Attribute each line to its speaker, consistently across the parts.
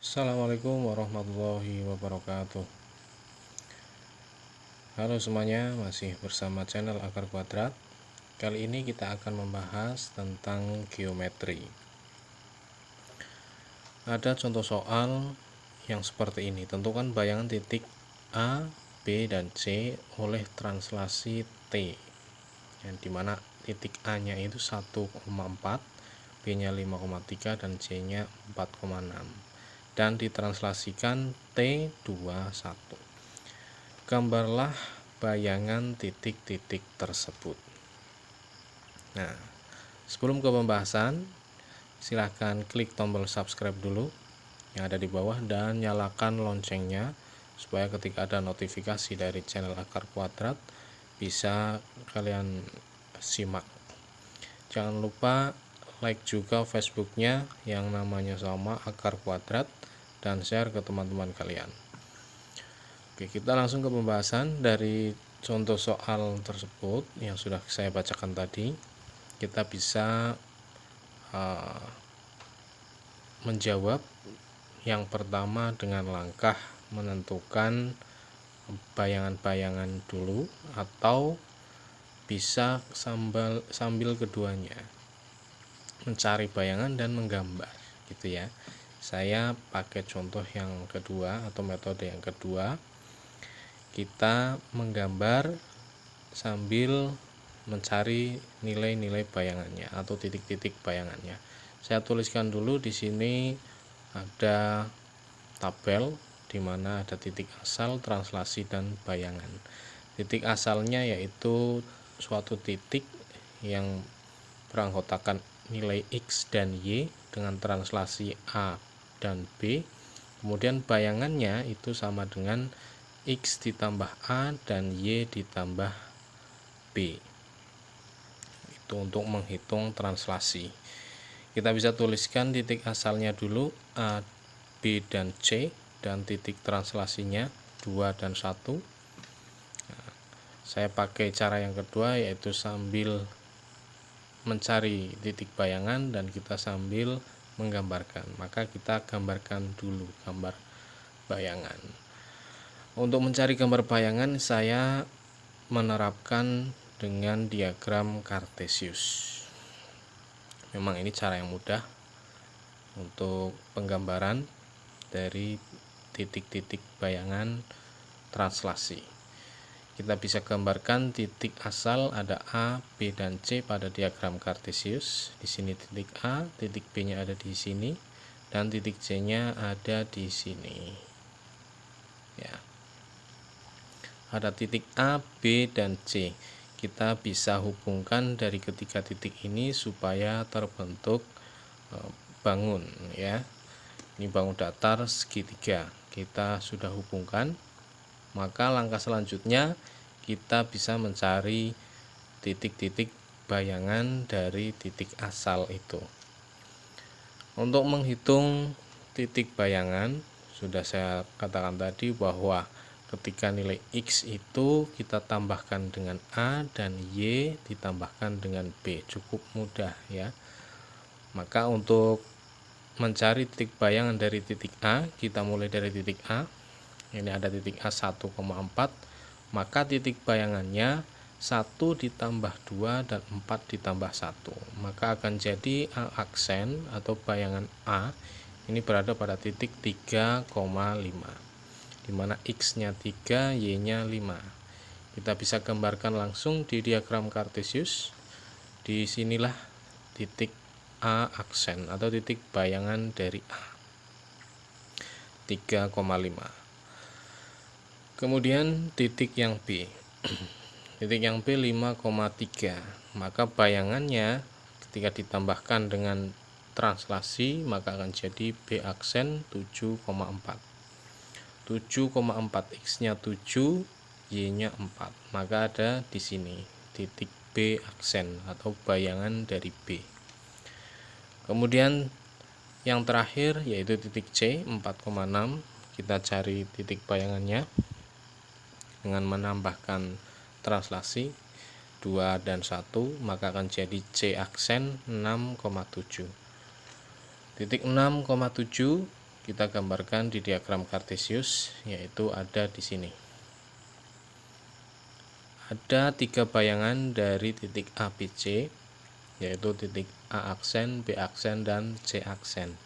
Speaker 1: Assalamualaikum warahmatullahi wabarakatuh. Halo semuanya, masih bersama channel Akar Kuadrat. Kali ini kita akan membahas tentang geometri. Ada contoh soal yang seperti ini. Tentukan bayangan titik A, B, dan C oleh translasi T, yang dimana titik A nya itu 1,4, B nya 5,3, dan C nya 4,6, dan ditranslasikan T21. Gambarlah bayangan titik-titik tersebut. Nah, sebelum ke pembahasan, silahkan klik tombol subscribe dulu yang ada di bawah dan nyalakan loncengnya supaya ketika ada notifikasi dari channel Akar Kuadrat bisa kalian simak. Jangan lupa like juga Facebooknya yang namanya sama Akar Kuadrat dan share ke teman-teman kalian. Oke, kita langsung ke pembahasan. Dari contoh soal tersebut yang sudah saya bacakan tadi, kita bisa menjawab yang pertama dengan langkah menentukan bayangan-bayangan dulu, atau bisa sambil keduanya, mencari bayangan dan menggambar, gitu ya. Saya pakai contoh yang kedua atau metode yang kedua. Kita menggambar sambil mencari nilai-nilai bayangannya atau titik-titik bayangannya. Saya tuliskan dulu di sini ada tabel di mana ada titik asal, translasi, dan bayangan. Titik asalnya yaitu suatu titik yang beranggotakan nilai X dan Y dengan translasi A dan B. Kemudian bayangannya itu sama dengan X ditambah A dan Y ditambah B. Itu untuk menghitung translasi. Kita bisa tuliskan titik asalnya dulu A, B, dan C, dan titik translasinya 2 dan 1. Nah, saya pakai cara yang kedua, yaitu sambil mencari titik bayangan dan kita sambil menggambarkan. Maka kita gambarkan dulu gambar bayangan. Untuk mencari gambar bayangan, saya menerapkan dengan diagram Cartesius. Memang ini cara yang mudah untuk penggambaran dari titik-titik bayangan translasi. Kita bisa gambarkan titik asal ada A, B, dan C pada diagram Cartesius. Di sini titik A, titik B-nya ada di sini, dan titik C-nya ada di sini. Ya. Ada titik A, B, dan C. Kita bisa hubungkan dari ketiga titik ini supaya terbentuk bangun, ya. Ini bangun datar segitiga. Kita sudah hubungkan. Maka langkah selanjutnya kita bisa mencari titik-titik bayangan dari titik asal itu. Untuk menghitung titik bayangan, sudah saya katakan tadi bahwa ketika nilai X itu kita tambahkan dengan A dan Y ditambahkan dengan B. Cukup mudah, ya. Maka untuk mencari titik bayangan dari titik A, kita mulai dari titik A. Ini ada titik A 1,4, maka titik bayangannya 1 ditambah 2 dan 4 ditambah 1. Maka akan jadi A aksen atau bayangan A ini berada pada titik 3,5, di mana X-nya 3, Y-nya 5. Kita bisa gambarkan langsung di diagram Cartesius. Di sinilah titik A aksen atau titik bayangan dari A, 3,5. Kemudian titik yang B. Titik yang B 5,3. Maka bayangannya ketika ditambahkan dengan translasi maka akan jadi B aksen 7,4. 7,4, X-nya 7, Y-nya 4. Maka ada di sini titik B aksen atau bayangan dari B. Kemudian yang terakhir yaitu titik C 4,6. Kita cari titik bayangannya dengan menambahkan translasi 2 dan 1, maka akan jadi C aksen 6,7. Titik 6,7 kita gambarkan di diagram Cartesius, yaitu ada di sini. Ada 3 bayangan dari titik ABC, yaitu titik A aksen, B aksen, dan C aksen.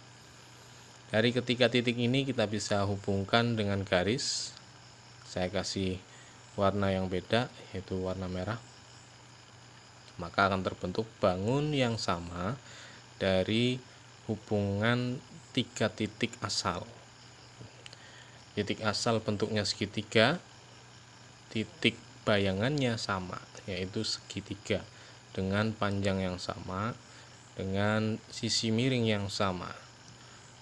Speaker 1: Dari ketiga titik ini kita bisa hubungkan dengan garis. Saya kasih warna yang beda, yaitu warna merah. Maka akan terbentuk bangun yang sama dari hubungan 3 titik asal. Titik asal bentuknya segitiga, titik bayangannya sama, yaitu segitiga dengan panjang yang sama, dengan sisi miring yang sama.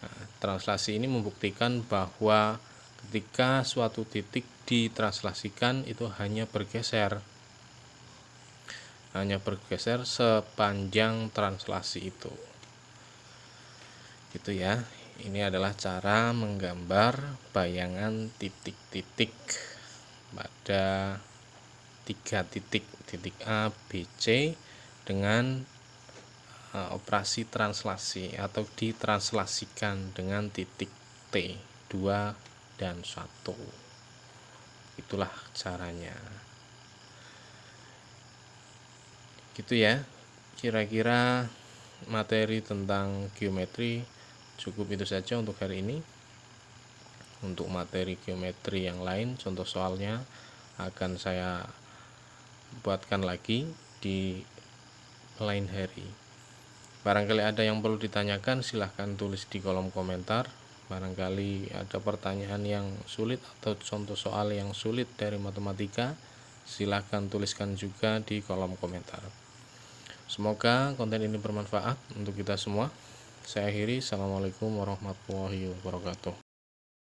Speaker 1: Nah, translasi ini membuktikan bahwa ketika suatu titik ditranslasikan itu hanya bergeser sepanjang translasi itu. Gitu ya. Ini adalah cara menggambar bayangan titik-titik pada 3 titik A, B, C dengan operasi translasi atau ditranslasikan dengan titik T 2 dan 1. Itulah caranya. Gitu ya. Kira-kira materi tentang geometri cukup itu saja untuk hari ini. Untuk materi geometri yang lain, contoh soalnya akan saya buatkan lagi di lain hari. Barangkali ada yang perlu ditanyakan, silahkan tulis di kolom komentar. Barangkali ada pertanyaan yang sulit atau contoh soal yang sulit dari matematika, silahkan tuliskan juga di kolom komentar. Semoga konten ini bermanfaat untuk kita semua. Saya akhiri. Assalamualaikum warahmatullahi wabarakatuh.